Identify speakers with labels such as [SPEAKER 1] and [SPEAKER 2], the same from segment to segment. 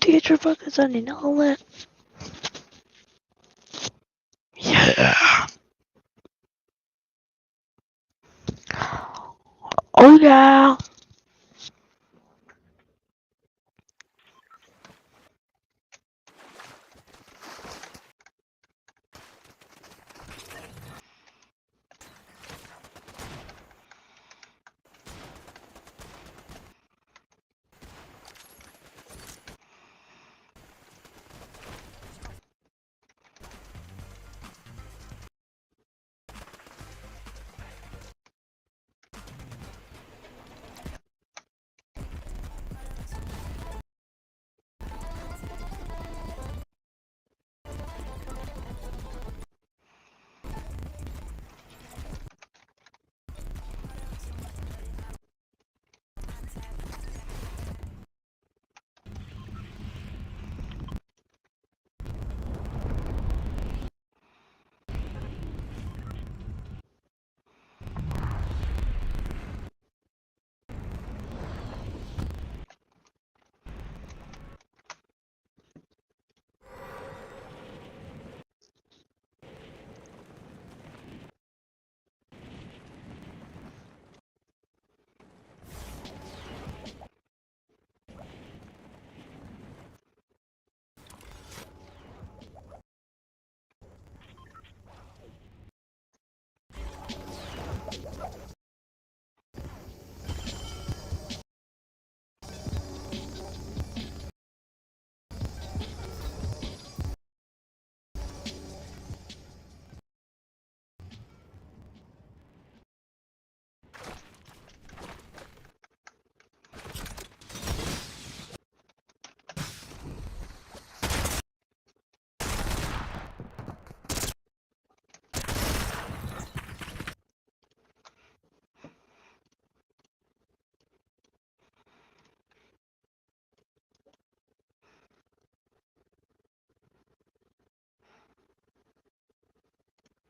[SPEAKER 1] teacher focus on knowledge. Yeah. Oh yeah.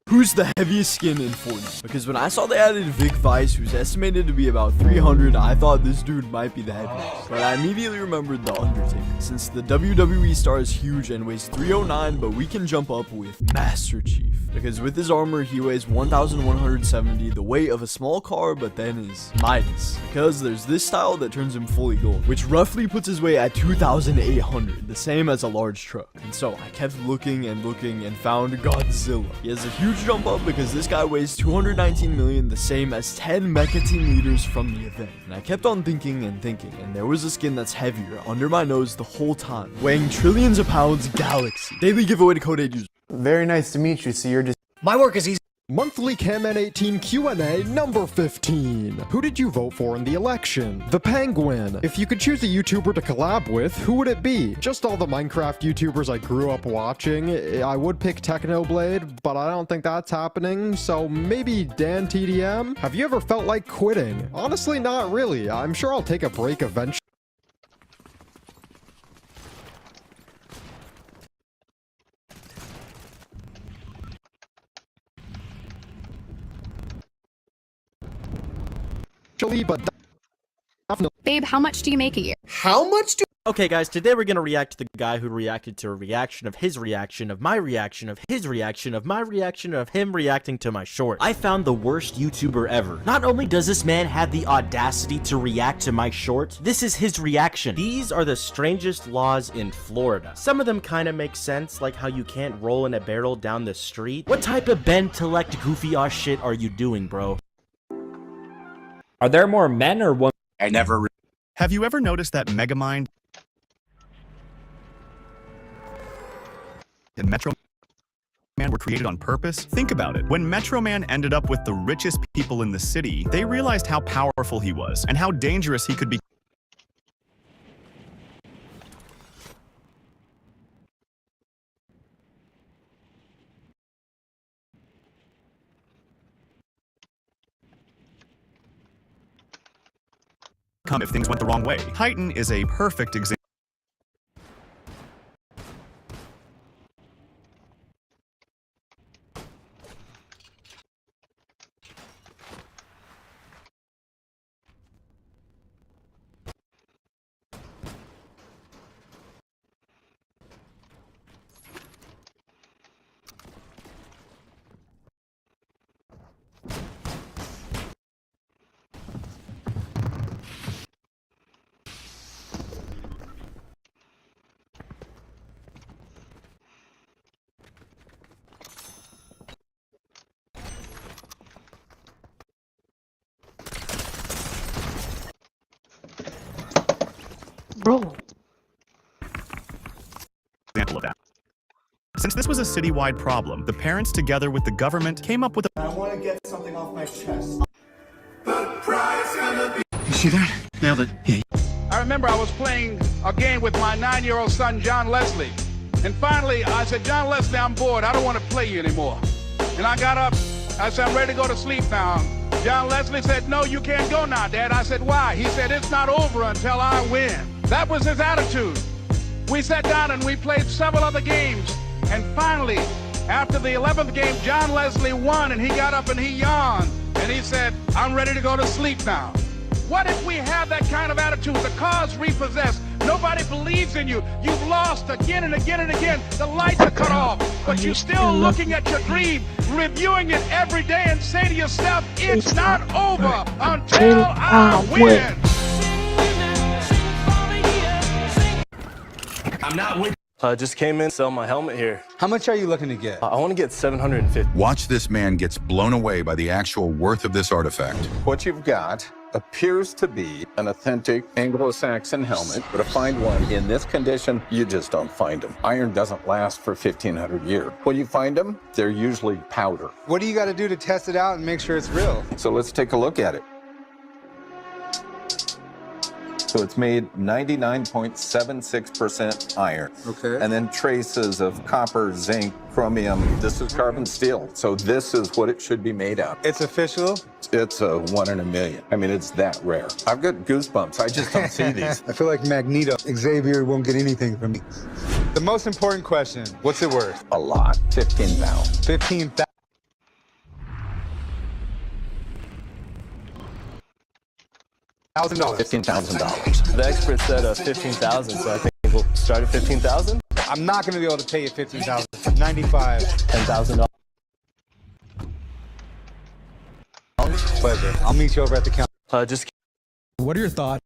[SPEAKER 2] Who's the heaviest skin in Fortnite? Because when I saw they added Vic Vice, who's estimated to be about 300, I thought this dude might be the heaviest. But I immediately remembered The Undertaker, since the WWE star is huge and weighs 309, but we can jump up with Master Chief. Because with his armor, he weighs 1,170, the weight of a small car, but then is Midas. Because there's this style that turns him fully gold, which roughly puts his weight at 2,800, the same as a large truck. And so I kept looking and found Godzilla. He has a huge jump up because this guy weighs 219 million, the same as 10 mecha team leaders from the event. And I kept on thinking, and there was a skin that's heavier under my nose the whole time, weighing trillions of pounds, Galaxy. Daily giveaway to Code 8 users.
[SPEAKER 3] Very nice to meet you. So you're just...
[SPEAKER 4] My work is easy.
[SPEAKER 5] Monthly CamN18 Q&A number 15. Who did you vote for in the election? The Penguin. If you could choose a YouTuber to collab with, who would it be? Just all the Minecraft YouTubers I grew up watching. I would pick Technoblade, but I don't think that's happening, so maybe Dan TDM? Have you ever felt like quitting? Honestly, not really. I'm sure I'll take a break eventually. But definitely.
[SPEAKER 6] Babe, how much do you make a year?
[SPEAKER 4] How much do—
[SPEAKER 7] Okay guys, today we're gonna react to the guy who reacted to a reaction of his reaction of my reaction of his reaction of my reaction of him reacting to my short. I found the worst YouTuber ever. Not only does this man have the audacity to react to my short, this is his reaction. These are the strangest laws in Florida. Some of them kinda make sense, like how you can't roll in a barrel down the street. What type of Ben-tellect goofy ass shit are you doing, bro?
[SPEAKER 8] Are there more men or women?
[SPEAKER 4] I never.
[SPEAKER 9] Have you ever noticed that Megamind and Metro Man were created on purpose? Think about it. When Metro Man ended up with the richest people in the city, they realized how powerful he was and how dangerous he could be. Come if things went the wrong way. Titan is a perfect example.
[SPEAKER 1] Bro.
[SPEAKER 9] Example of that. Since this was a citywide problem, the parents, together with the government, came up with a.
[SPEAKER 3] I want to get something off my chest.
[SPEAKER 4] You see that? Nailed it. Yeah.
[SPEAKER 6] I remember I was playing a game with my 9-year-old son, John Leslie. And finally, I said, John Leslie, I'm bored. I don't want to play you anymore. And I got up. I said, I'm ready to go to sleep now. John Leslie said, no, you can't go now, Dad. I said, why? He said, it's not over until I win. That was his attitude. We sat down and we played several other games. And finally, after the 11th game, John Leslie won, and he got up and he yawned. And he said, I'm ready to go to sleep now. What if we have that kind of attitude? The car's repossessed. Nobody believes in you. You've lost again and again and again. The lights are cut off, but you're still looking at your dream, reviewing it every day, and say to yourself, it's not over until I win.
[SPEAKER 10] I'm not with. Just came in, sell my helmet here.
[SPEAKER 4] How much are you looking to get?
[SPEAKER 10] I want to get 750.
[SPEAKER 11] Watch this man gets blown away by the actual worth of this artifact.
[SPEAKER 12] What you've got appears to be an authentic Anglo-Saxon helmet, but to find one in this condition, you just don't find them. Iron doesn't last for 1,500 years. When you find them, they're usually powder.
[SPEAKER 4] What do you got to do to test it out and make sure it's real?
[SPEAKER 12] So let's take a look at it. So it's made 99.76% iron.
[SPEAKER 4] Okay.
[SPEAKER 12] And then traces of copper, zinc, chromium. This is carbon steel. So this is what it should be made out.
[SPEAKER 4] It's official?
[SPEAKER 12] It's a 1 in a million. I mean, it's that rare. I've got goosebumps. I just don't see these.
[SPEAKER 4] I feel like Magneto. Xavier won't get anything from me. The most important question, what's it worth?
[SPEAKER 12] A lot. 15,000.
[SPEAKER 4] 15,000.
[SPEAKER 12] $15,000.
[SPEAKER 10] The expert said 15,000, so I think we'll start at 15,000.
[SPEAKER 4] I'm not going to be able to pay you 15,000. 95.
[SPEAKER 10] $10,000.
[SPEAKER 4] Pleasure. I'll meet you over at the counter.
[SPEAKER 10] Just.
[SPEAKER 5] What are your thoughts?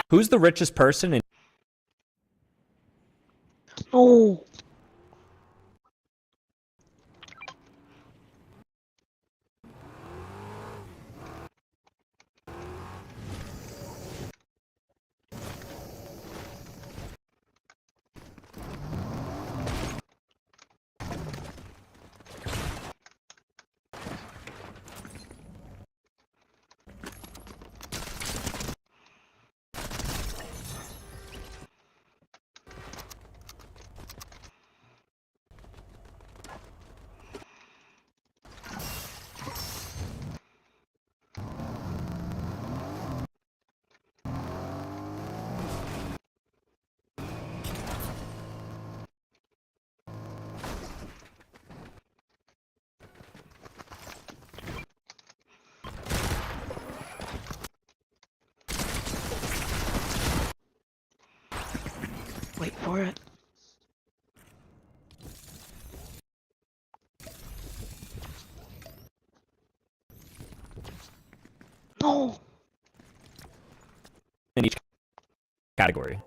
[SPEAKER 8] Who's the richest person in?
[SPEAKER 1] No. Wait for it. No.
[SPEAKER 8] In each category.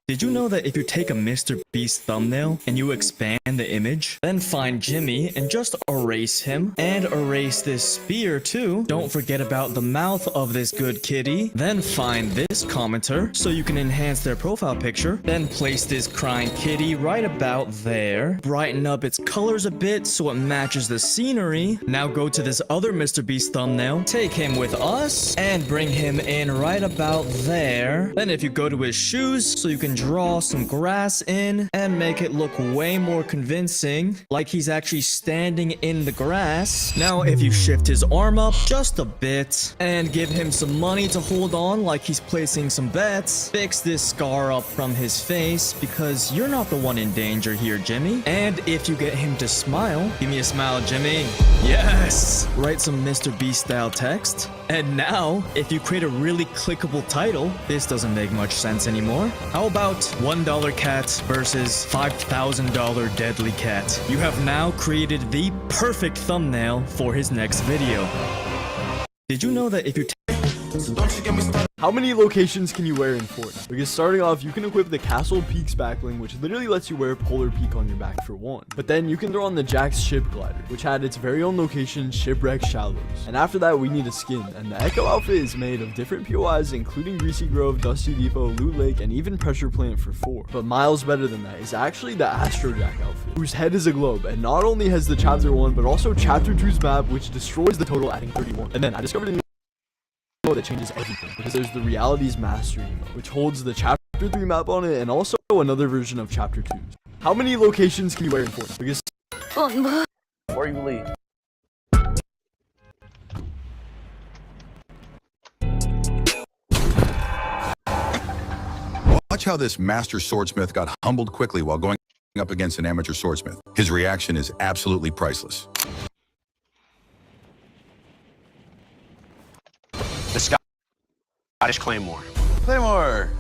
[SPEAKER 13] Did you know that if you take a Mr. Beast thumbnail and you expand the image, then find Jimmy and just erase him, and erase this spear too? Don't forget about the mouth of this good kitty. Then find this commenter so you can enhance their profile picture. Then place this crying kitty right about there. Brighten up its colors a bit so it matches the scenery. Now go to this other Mr. Beast thumbnail, take him with us, and bring him in right about there. Then if you go to his shoes, so you can draw some grass in and make it look way more convincing, like he's actually standing in the grass. Now if you shift his arm up just a bit and give him some money to hold on like he's placing some bets, fix this scar up from his face because you're not the one in danger here, Jimmy. And if you get him to smile, give me a smile, Jimmy. Yes! Write some Mr. Beast style text. And now, if you create a really clickable title, this doesn't make much sense anymore. How about $1 cat versus $5,000 deadly cat? You have now created the perfect thumbnail for his next video. Did you know that if you
[SPEAKER 2] How many locations can you wear in Fortnite? Because starting off, you can equip the Castle Peaks backbling, which literally lets you wear Polar Peak on your back for one. But then you can throw on the Jack's Ship Glider, which had its very own location, Shipwreck Shallows. And after that, we need a skin, and the Echo outfit is made of different POIs, including Greasy Grove, Dusty Depot, Loot Lake, and even Pressure Plant for 4. But miles better than that is actually the Astrojack outfit, whose head is a globe, and not only has the Chapter 1, but also Chapter 2's map, which destroys the total, adding 31. And then I discovered a new that changes everything, because there's the Realities Mastery emote, which holds the Chapter 3 map on it, and also another version of Chapter 2. How many locations can you wear in Fortnite? Because
[SPEAKER 10] Before you leave.
[SPEAKER 11] Watch how this master swordsmith got humbled quickly while going up against an amateur swordsmith. His reaction is absolutely priceless.
[SPEAKER 14] The Scottish Claymore.
[SPEAKER 11] Claymore!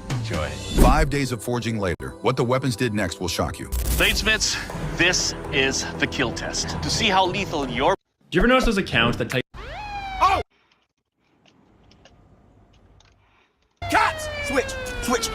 [SPEAKER 14] Enjoy.
[SPEAKER 11] 5 days of forging later, what the weapons did next will shock you.
[SPEAKER 14] Bladesmiths, this is the kill test. To see how lethal your...
[SPEAKER 8] Do you ever notice those accounts that type?
[SPEAKER 14] Oh!
[SPEAKER 3] Cuts! Switch! Switch!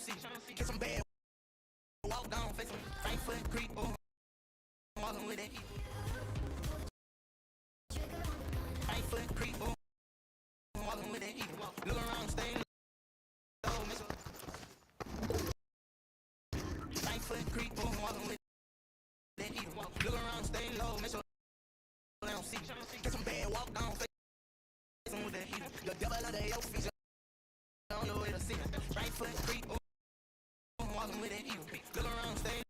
[SPEAKER 3] see. Get some bad. Walk down, face them. Right foot creep. Walking with that heat. Right foot creep. Walking with that heat. Look around, stay low, miss. Right foot creep. Walking with that heat. Look around, stay low, miss. Down, see. Get some bad. Walk down, face them with that heat. The devil under your feet. On your way to see. Right foot creep. Walking with that heat. Look around, stay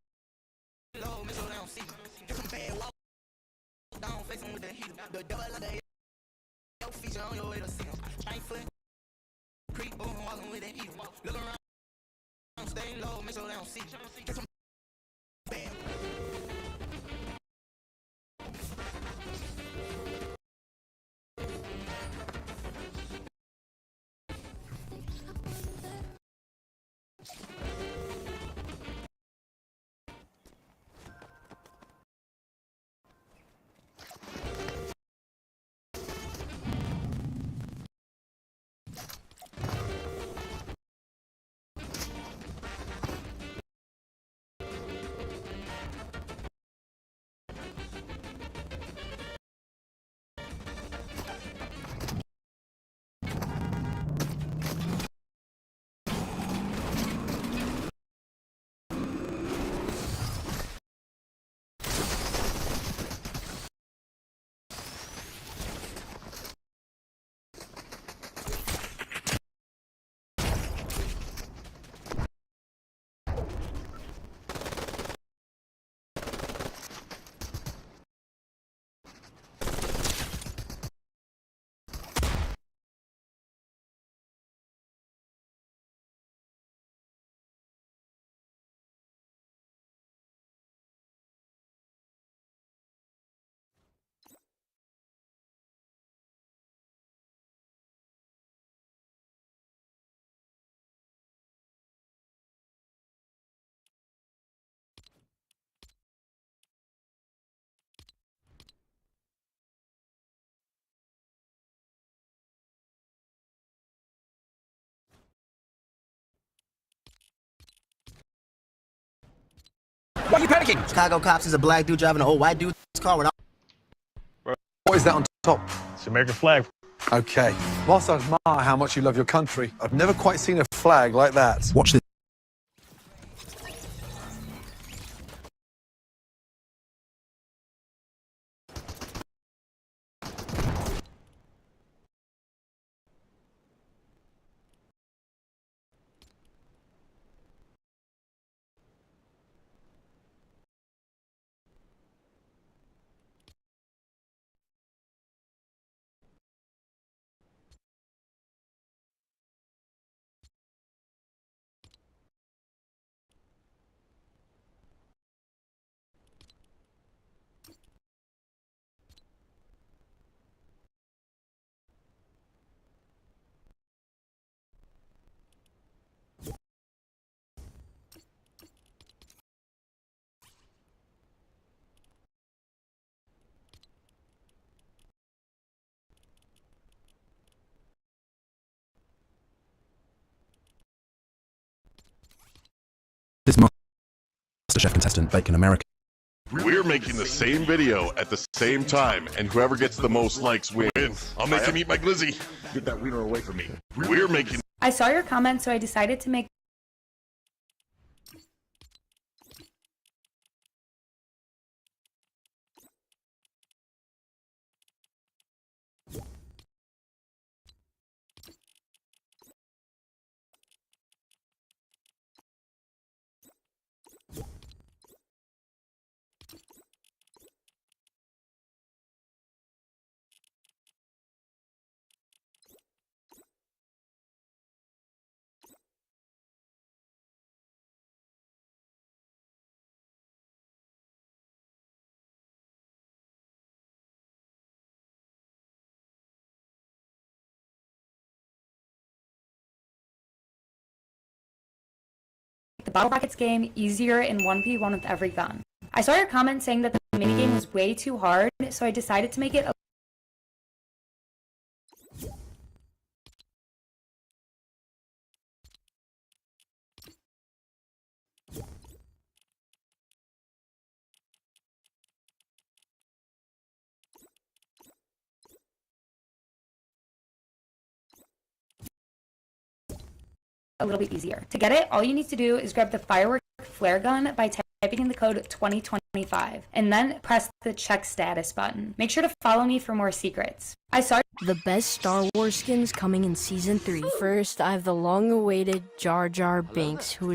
[SPEAKER 3] low, miss. Down, see. Get some bad. Walk down, face them with that heat. The devil under your feet. On your way to see. Right foot creep. Walking with that heat. Look around, stay low, miss. Down, see. Get some bad. Why are you panicking? Chicago cops is a black dude driving an old white dude's car with
[SPEAKER 4] What is that on top?
[SPEAKER 14] It's the American flag.
[SPEAKER 4] Okay. Whilst I admire how much you love your country, I've never quite seen a flag like that. Watch this.
[SPEAKER 9] This MasterChef contestant bake an American.
[SPEAKER 6] We're making the same video at the same time, and whoever gets the most likes wins. I'll make him eat my glizzy. Get that wiener away from me. We're making.
[SPEAKER 15] I saw your comment, so I decided to make the Bottle Rockets game easier in 1v1 with every gun. I saw your comment saying that the minigame was way too hard, so I decided to make it a a little bit easier. To get it, all you need to do is grab the firework flare gun by typing in the code 2025 and then press the check status button. Make sure to follow me for more secrets. I saw
[SPEAKER 1] The best Star Wars skins coming in Season 3. First, I have the long-awaited Jar Jar Binks, who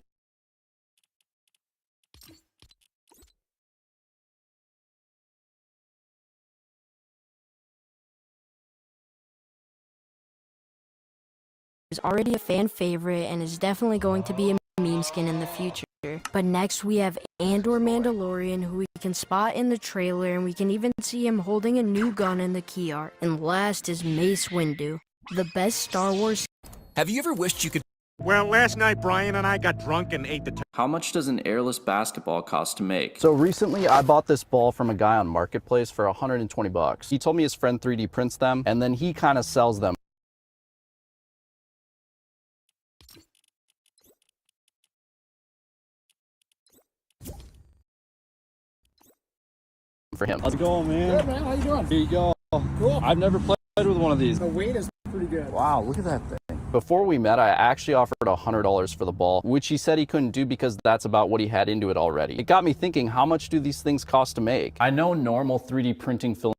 [SPEAKER 1] is already a fan favorite and is definitely going to be a meme skin in the future. But next we have Andor Mandalorian, who we can spot in the trailer, and we can even see him holding a new gun in the key art. And last is Mace Windu, the best Star Wars.
[SPEAKER 16] Have you ever wished you could...
[SPEAKER 17] Well, last night Brian and I got drunk and ate the...
[SPEAKER 18] How much does an airless basketball cost to make?
[SPEAKER 19] So recently I bought this ball from a guy on Marketplace for 120 bucks. He told me his friend 3D prints them, and then he kind of sells them for him.
[SPEAKER 20] How's it going, man?
[SPEAKER 19] Good, man. How you doing?
[SPEAKER 20] Here you go.
[SPEAKER 19] Cool.
[SPEAKER 20] I've never played with one of these.
[SPEAKER 19] The weight is pretty good. Wow, look at that thing. Before we met, I actually offered $100 for the ball, which he said he couldn't do because that's about what he had into it already. It got me thinking, how much do these things cost to make? I know normal 3D printing film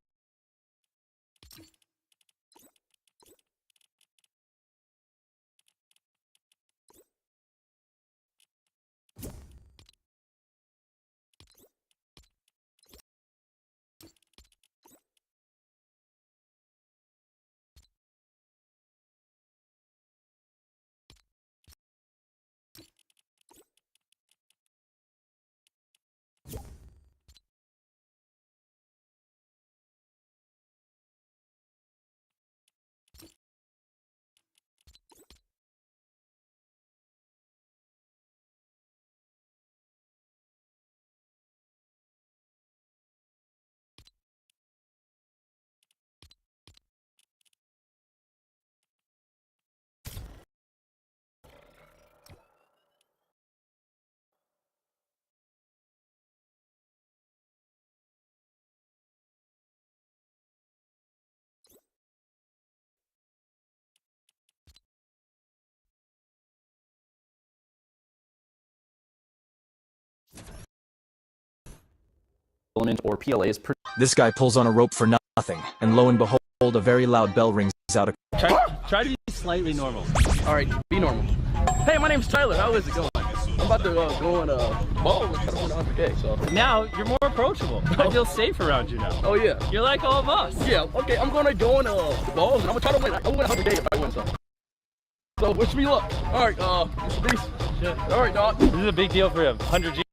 [SPEAKER 19] filament or PLA is pretty.
[SPEAKER 16] This guy pulls on a rope for nothing, and lo and behold, a very loud bell rings out.
[SPEAKER 10] Try to be slightly normal.
[SPEAKER 21] All right, be normal. Hey, my name's Tyler. How is it going? I'm about to go in ball with 100K. So
[SPEAKER 10] Now you're more approachable. I feel safe around you now.
[SPEAKER 21] Oh yeah.
[SPEAKER 10] You're like all of us.
[SPEAKER 21] Yeah. Okay, I'm gonna go in balls and I'm gonna try to win. I'll win 100K if I win some. So wish me luck. All right, Mr. Beast.
[SPEAKER 10] Shit.
[SPEAKER 21] All right, Doc.
[SPEAKER 10] This is a big deal for him. 100 G.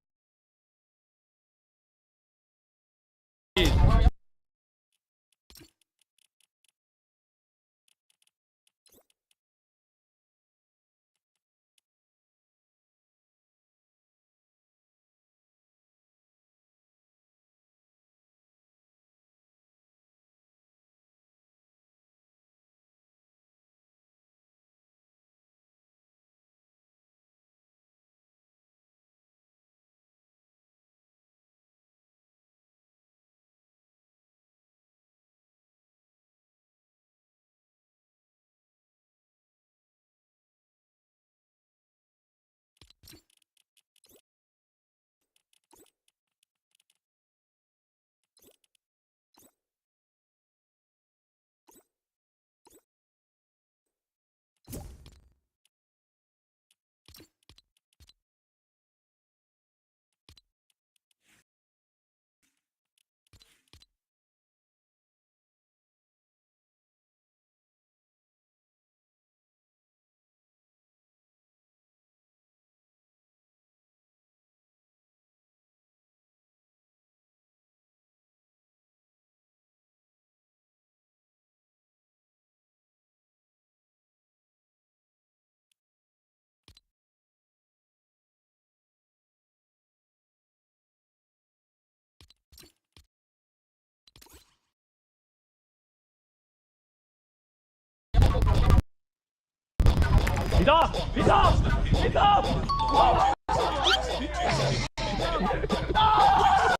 [SPEAKER 21] He's off! He's off! He's off!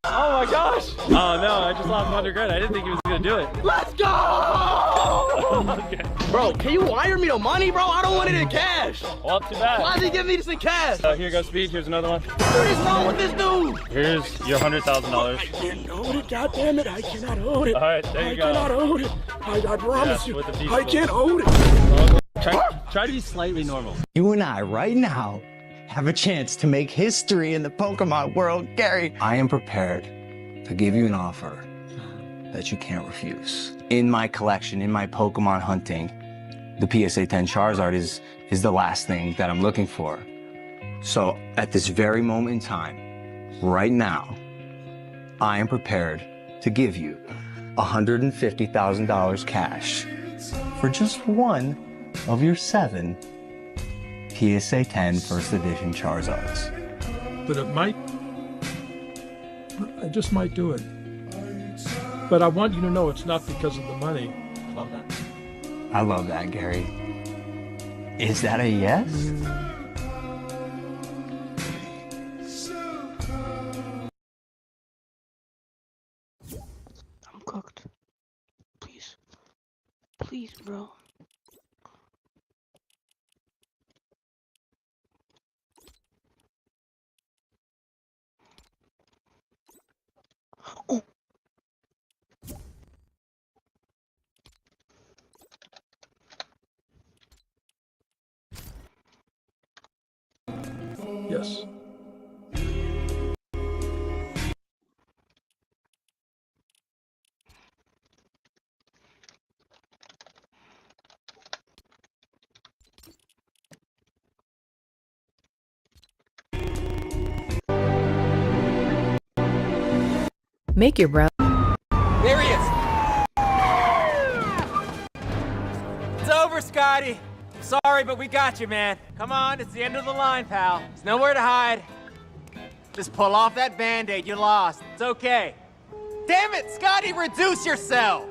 [SPEAKER 21] Oh my my gosh! Oh no, I just lost 100 grand. I didn't think he was gonna do it. Let's go! Okay. Bro, can you wire me the money, bro? I don't want it in cash. Well, too bad. Why did he give me this in cash?
[SPEAKER 20] Here goes Speed. Here's another one.
[SPEAKER 21] What is wrong with this dude?
[SPEAKER 20] Here's your $100,000.
[SPEAKER 21] I can't hold it, goddammit. I cannot hold it.
[SPEAKER 20] All right, there you go.
[SPEAKER 21] I cannot hold it. I promise you,
[SPEAKER 20] with the piece
[SPEAKER 21] I
[SPEAKER 20] of-
[SPEAKER 21] can't hold it.
[SPEAKER 20] Try to be slightly normal.
[SPEAKER 22] You and I, right now, have a chance to make history in the Pokemon world, Gary. I am prepared to give you an offer that you can't refuse. In my collection, in my Pokemon hunting, the PSA 10 Charizard is the last thing that I'm looking for. So at this very moment in time, right now, I am prepared to give you $150,000 cash for just one of your 7 PSA 10 First Edition Charizards.
[SPEAKER 23] But I just might do it. But I want you to know it's not because of the money. I love that.
[SPEAKER 22] I love that, Gary. Is that a yes?
[SPEAKER 24] I'm cooked. Please. Please, bro. Oh.
[SPEAKER 23] Yes.
[SPEAKER 1] Make your breath.
[SPEAKER 25] There he is! It's over, Scotty. Sorry, but we got you, man. Come on, it's the end of the line, pal. There's nowhere to hide. Just pull off that Band-Aid you lost. It's okay. Damn it, Scotty, reduce yourself!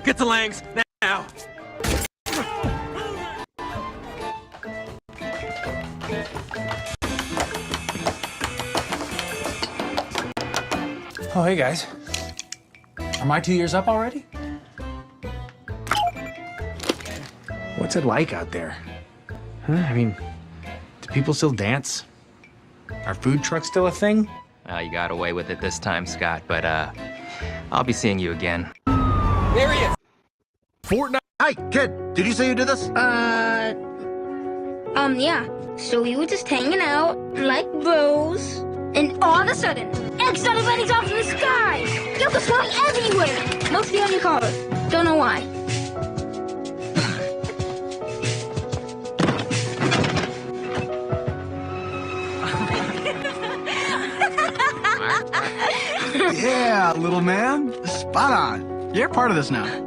[SPEAKER 25] Get to Lang's, now!
[SPEAKER 26] Oh, hey guys. Are my 2 years up already? What's it like out there? Huh? I mean, do people still dance? Are food trucks still a thing?
[SPEAKER 27] You got away with it this time, Scott, but I'll be seeing you again.
[SPEAKER 25] There he is!
[SPEAKER 28] Fortnite! Hey, kid, did you say you did this?
[SPEAKER 29] Yeah. So we were just hanging out, like bros, and all of a sudden, eggs started raining off from the sky! Yolk was flowing everywhere! Mostly on your car. Don't know why.
[SPEAKER 28] Yeah, little man. Spot on. You're part of this now.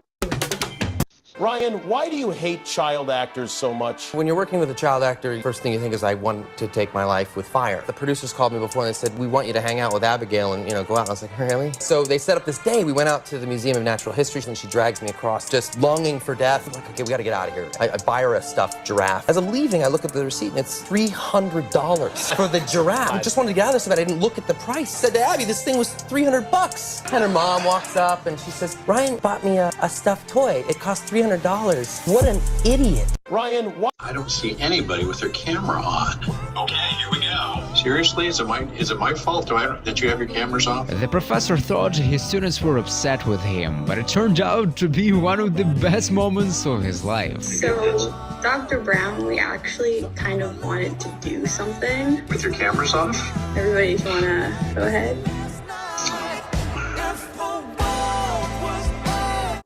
[SPEAKER 21] Ryan, why do you hate child actors so much?
[SPEAKER 2] When you're working with a child actor, first thing you think is, I want to take my life with fire. The producers called me before and they said, we want you to hang out with Abigail and, go out. And I was like, really? So they set up this day. We went out to the Museum of Natural History and she drags me across, just longing for death. I'm like, okay, we gotta get out of here. I buy her a stuffed giraffe. As I'm leaving, I look at the receipt and it's $300 for the giraffe. I just wanted to get out of there so that I didn't look at the price. I said to Abby, this thing was $300. And her mom walks up and she says, Ryan bought me a stuffed toy. It cost $300. What an idiot.
[SPEAKER 21] Ryan, why?
[SPEAKER 3] I don't see anybody with their camera on. Okay, here we go. Seriously, is it my fault that you have your cameras off?
[SPEAKER 5] The professor thought his students were upset with him, but it turned out to be one of the best moments of his life.
[SPEAKER 7] So, Dr. Brown, we actually kind of wanted to do something.
[SPEAKER 3] With your cameras off?
[SPEAKER 7] Everybody, if you want to go ahead.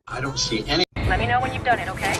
[SPEAKER 3] I don't see any.
[SPEAKER 8] Let me know when you've done it, okay?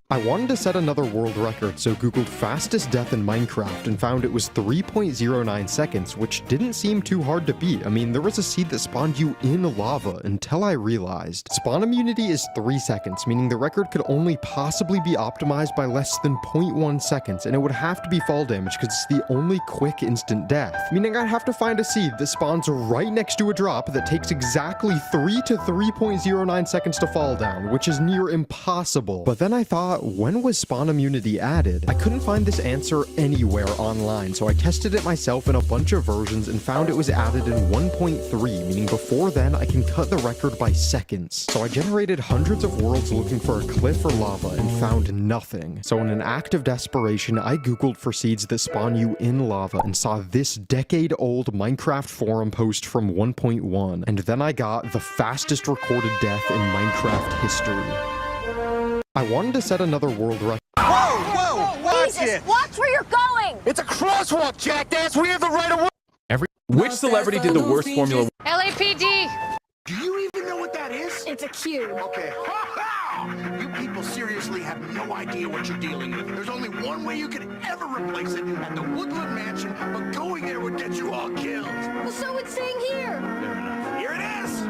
[SPEAKER 11] I wanted to set another world record, so Googled fastest death in Minecraft and found it was 3.09 seconds, which didn't seem too hard to beat. I mean, there was a seed that spawned you in lava until I realized. Spawn immunity is 3 seconds, meaning the record could only possibly be optimized by less than 0.1 seconds, and it would have to be fall damage because it's the only quick instant death, meaning I'd have to find a seed that spawns right next to a drop that takes exactly 3 to 3.09 seconds to fall down, which is near impossible. But then I thought, when was spawn immunity added? I couldn't find this answer anywhere online, so I tested it myself in a bunch of versions and found it was added in 1.3, meaning before then I can cut the record by seconds. So I generated hundreds of worlds looking for a cliff or lava and found nothing. So in an act of desperation, I googled for seeds that spawn you in lava and saw this decade-old Minecraft forum post from 1.1, and then I got the fastest recorded death in Minecraft history. I wanted to set another world record.
[SPEAKER 21] Whoa, watch
[SPEAKER 8] Jesus,
[SPEAKER 21] it!
[SPEAKER 8] watch where you're going!
[SPEAKER 21] It's a crosswalk, jackass! We have the right of way!
[SPEAKER 19] Which celebrity did the worst Formula
[SPEAKER 8] LAPD!
[SPEAKER 28] Do you even know what that is?
[SPEAKER 8] It's a cue.
[SPEAKER 28] Okay. You people seriously have no idea what you're dealing with. There's only one way you could ever replace it at the Woodland Mansion, but going there would get you all killed.
[SPEAKER 8] Well, so it's saying here.
[SPEAKER 28] Fair enough. Here it is!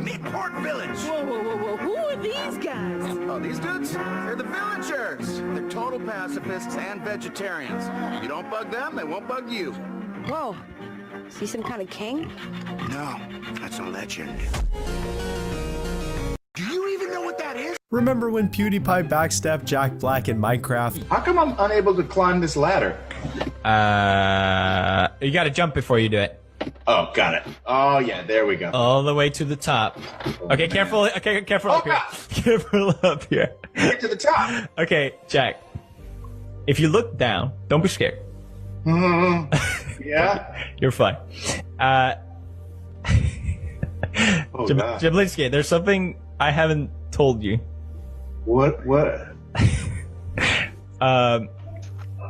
[SPEAKER 28] Meatport Village!
[SPEAKER 8] Whoa. Who are these guys?
[SPEAKER 28] Oh, these dudes? They're the villagers. They're total pacifists and vegetarians. You don't bug them, they won't bug you.
[SPEAKER 8] Whoa. Is he some kind of king?
[SPEAKER 28] No, that's a legend. Do you even know what that is?
[SPEAKER 12] Remember when PewDiePie backstabbed Jack Black in Minecraft?
[SPEAKER 28] How come I'm unable to climb this ladder?
[SPEAKER 20] You gotta jump before you do it.
[SPEAKER 28] Oh, got it. Oh, yeah, there we go.
[SPEAKER 20] All the way to the top. Okay, careful. Okay, careful up here. Careful up here.
[SPEAKER 28] Get to the top.
[SPEAKER 20] Okay, Jack. If you look down, don't be scared.
[SPEAKER 28] Yeah?
[SPEAKER 20] You're fine. Jablinski, there's something I haven't told you.
[SPEAKER 28] What?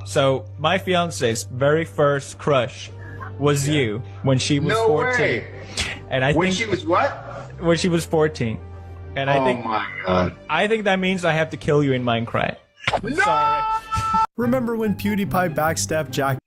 [SPEAKER 20] So my fiance's very first crush was you when she was 14.
[SPEAKER 28] Way.
[SPEAKER 20] And I
[SPEAKER 28] when
[SPEAKER 20] think
[SPEAKER 28] she was what?
[SPEAKER 20] When she was 14. And I think
[SPEAKER 28] my God.
[SPEAKER 20] I think that means I have to kill you in Minecraft.
[SPEAKER 28] No!
[SPEAKER 20] Sorry.
[SPEAKER 12] Remember when PewDiePie backstabbed Jack?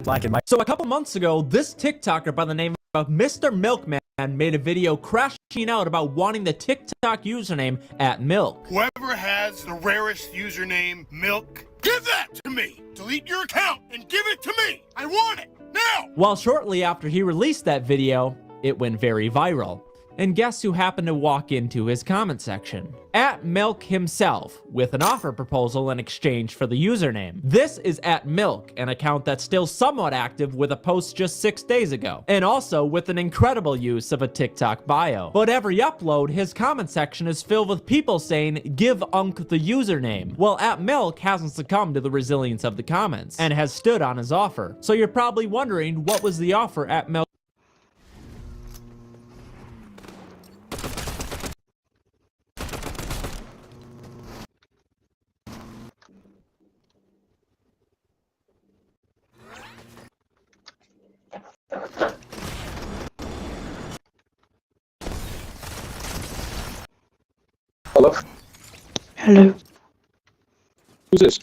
[SPEAKER 12] Black and Mike.
[SPEAKER 13] So a couple months ago, this TikToker by the name of Mr. Milkman made a video crashing out about wanting the TikTok username @Milk.
[SPEAKER 17] Whoever has the rarest username, Milk, give that to me! Delete your account and give it to me! I want it! Now!
[SPEAKER 13] Well, shortly after he released that video, it went very viral. And guess who happened to walk into his comment section? @Milk himself, with an offer proposal in exchange for the username. This is @Milk, an account that's still somewhat active with a post just 6 days ago, and also with an incredible use of a TikTok bio. But every upload, his comment section is filled with people saying, give Unk the username. Well, @Milk hasn't succumbed to the resilience of the comments, and has stood on his offer. So you're probably wondering, what was the offer @Milk?
[SPEAKER 21] Hello?
[SPEAKER 24] Hello. Who's this?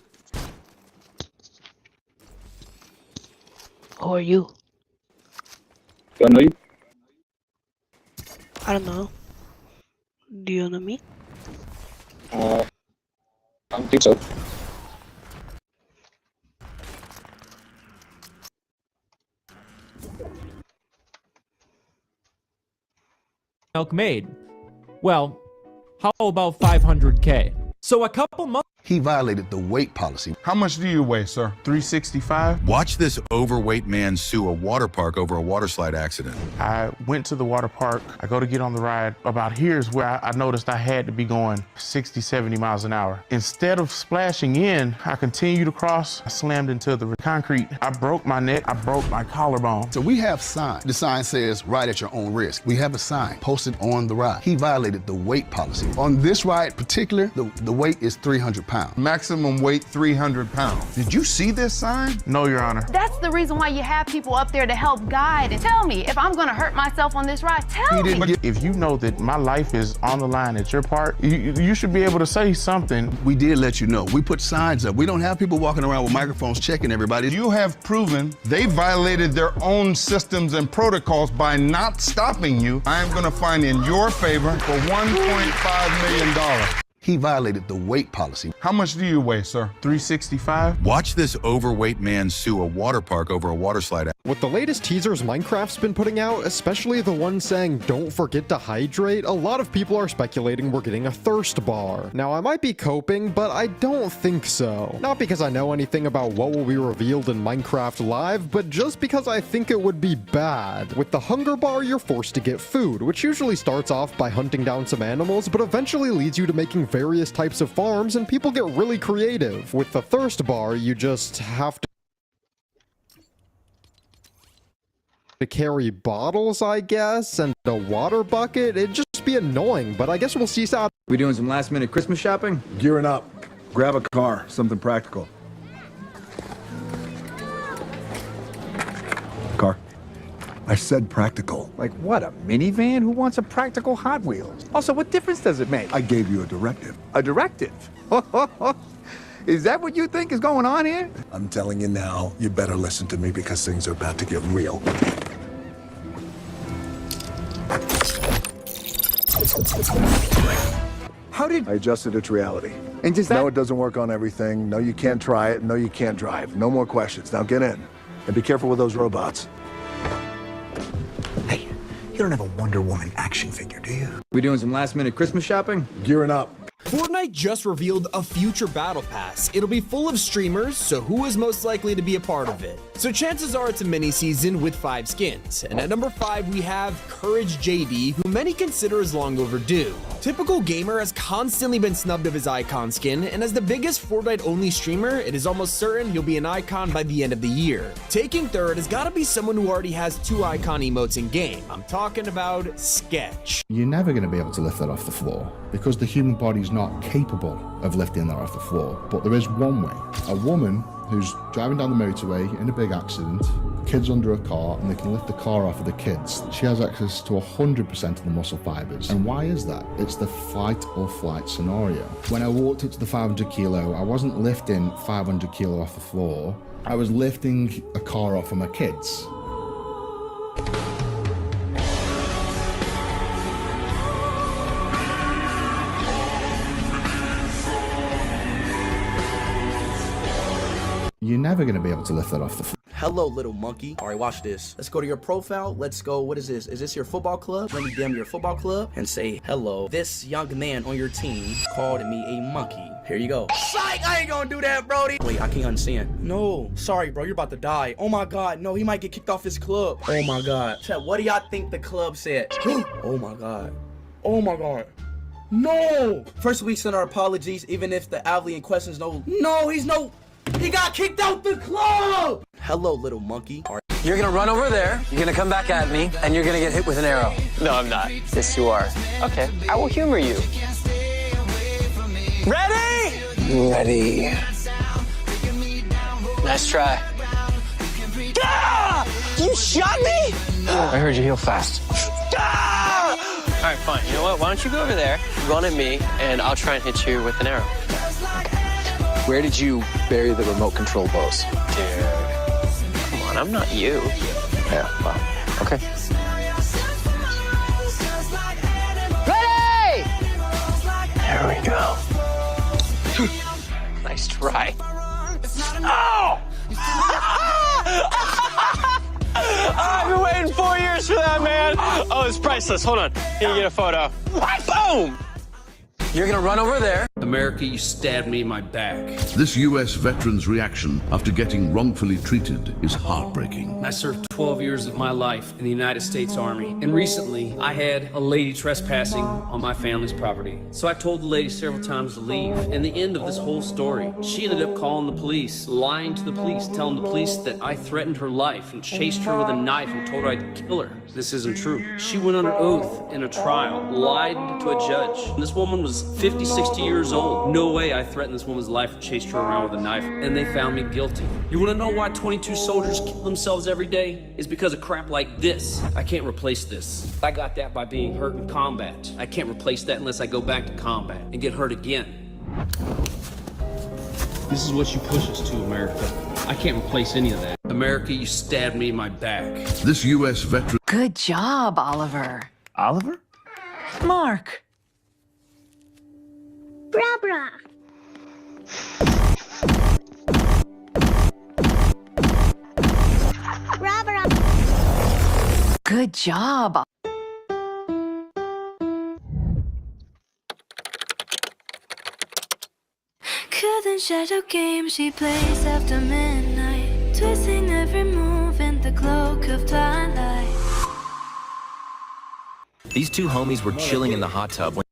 [SPEAKER 24] Who are you?
[SPEAKER 23] Do I know you?
[SPEAKER 24] I don't know. Do you know me?
[SPEAKER 23] I don't think so.
[SPEAKER 13] Milkmaid. Well, how about 500K? So a couple months.
[SPEAKER 28] He violated the weight policy.
[SPEAKER 4] How much do you weigh, sir? 365?
[SPEAKER 6] Watch this overweight man sue a water park over a water slide accident.
[SPEAKER 4] I went to the water park. I go to get on the ride. About here's where I noticed I had to be going 60, 70 miles an hour. Instead of splashing in, I continued to cross. I slammed into the concrete. I broke my neck. I broke my collarbone.
[SPEAKER 28] So we have signs. The sign says ride at your own risk. We have a sign posted on the ride. He violated the weight policy. On this ride particular, the weight is 300 pounds.
[SPEAKER 6] Maximum weight 300 pounds. Did you see this sign?
[SPEAKER 4] No, Your Honor.
[SPEAKER 9] That's the reason why you have people up there to help guide and tell me if I'm gonna hurt myself on this ride. Tell me.
[SPEAKER 4] If you know that my life is on the line at your part, you should be able to say something.
[SPEAKER 28] We did let you know. We put signs up. We don't have people walking around with microphones checking everybody.
[SPEAKER 6] You have proven they violated their own systems and protocols by not stopping you. I am gonna find in your favor for $1.5 million.
[SPEAKER 28] He violated the weight policy.
[SPEAKER 4] How much do you weigh, sir? 365?
[SPEAKER 6] Watch this overweight man sue a water park over a water slide.
[SPEAKER 11] With the latest teasers Minecraft's been putting out, especially the one saying don't forget to hydrate, a lot of people are speculating we're getting a thirst bar. Now I might be coping, but I don't think so. Not because I know anything about what will be revealed in Minecraft Live, but just because I think it would be bad. With the hunger bar, you're forced to get food, which usually starts off by hunting down some animals, but eventually leads you to making various types of farms, and people get really creative. With the thirst bar, you just have to carry bottles, I guess, and a water bucket. It'd just be annoying, but I guess we'll see how.
[SPEAKER 10] We doing some last minute Christmas shopping?
[SPEAKER 28] Gearing up. Grab a car, something practical. Car. I said practical.
[SPEAKER 10] Like what, a minivan? Who wants a practical Hot Wheels? Also, what difference does it make?
[SPEAKER 28] I gave you a directive.
[SPEAKER 10] A directive? Is that what you think is going on here?
[SPEAKER 28] I'm telling you now, you better listen to me because things are about to get real.
[SPEAKER 10] How did...
[SPEAKER 28] I adjusted it to reality.
[SPEAKER 10] And does that...
[SPEAKER 28] No, it doesn't work on everything. No, you can't try it. No, you can't drive. No more questions. Now get in. And be careful with those robots.
[SPEAKER 10] Hey, you don't have a Wonder Woman action figure, do you? We doing some last minute Christmas shopping?
[SPEAKER 28] Gearing up.
[SPEAKER 14] Fortnite just revealed a future battle pass. It'll be full of streamers, so who is most likely to be a part of it? So chances are it's a mini season with 5 skins. And at number 5 we have Courage JD, who many consider is long overdue. Typical Gamer has constantly been snubbed of his icon skin, and as the biggest Fortnite only streamer, it is almost certain he'll be an icon by the end of the year. Taking third has gotta be someone who already has 2 icon emotes in game. I'm talking about Sketch.
[SPEAKER 15] You're never gonna be able to lift that off the floor because the human body's not capable of lifting that off the floor. But there is one way. A woman who's driving down the motorway in a big accident, kids under a car, and they can lift the car off of the kids. She has access to 100% of the muscle fibers. And why is that? It's the fight or flight scenario. When I walked up to the 500 kilo, I wasn't lifting 500 kilo off the floor. I was lifting a car off of my kids. You're never gonna be able to lift that off the floor.
[SPEAKER 14] Hello, little monkey. All right, watch this. Let's go to your profile. Let's go. What is this? Is this your football club? Let me DM your football club and say, hello. This young man on your team called me a monkey. Here you go. Psych! I ain't gonna do that, Brody. Wait, I can't unsend. No. Sorry, bro. You're about to die. Oh, my God. No, he might get kicked off his club. Oh, my God. Chat, what do y'all think the club said? Oh, my God. Oh, my God. No! First, we send our apologies, even if the athlete in question is no... No, he's no... He got kicked out the club! Hello, little monkey.
[SPEAKER 16] You're gonna run over there, you're gonna come back at me, and you're gonna get hit with an arrow. No, I'm not. Yes, you are. Okay, I will humor you. Ready? Ready. Nice try. Ah! You shot me? I heard you heal fast. Ah! All right, fine. You know what? Why don't you go over there, run at me, and I'll try and hit you with an arrow. Where did you bury the remote control bows? Dude, come on, I'm not you. Yeah, well, okay. Ready! There we go. Nice try. Oh! I've been waiting 4 years for that, man. Oh, it's priceless. Hold on. Here, you get a photo. Boom! You're gonna run over there.
[SPEAKER 1] America, you stabbed me in my back.
[SPEAKER 2] This U.S. veteran's reaction after getting wrongfully treated is heartbreaking.
[SPEAKER 1] I served 12 years of my life in the United States Army, and recently I had a lady trespassing on my family's property. So I told the lady several times to leave. And the end of this whole story, she ended up calling the police, lying to the police, telling the police that I threatened her life and chased her with a knife and told her I'd kill her. This isn't true. She went under oath in a trial, lied to a judge. And this woman was 50, 60 years old. No way I threatened this woman's life and chased her around with a knife, and they found me guilty. You wanna know why 22 soldiers kill themselves every day? It's because of crap like this. I can't replace this. I got that by being hurt in combat. I can't replace that unless I go back to combat and get hurt again. This is what you push us to, America. I can't replace any of that. America, you stabbed me in my back.
[SPEAKER 2] This U.S. veteran...
[SPEAKER 5] Good job, Oliver.
[SPEAKER 1] Oliver?
[SPEAKER 5] Mark.
[SPEAKER 8] Bra bra. Bra bra.
[SPEAKER 5] Good job.
[SPEAKER 18] Couldn't shadow games she plays after midnight, twisting every move in the cloak of twilight.
[SPEAKER 22] These two homies were chilling in the hot tub when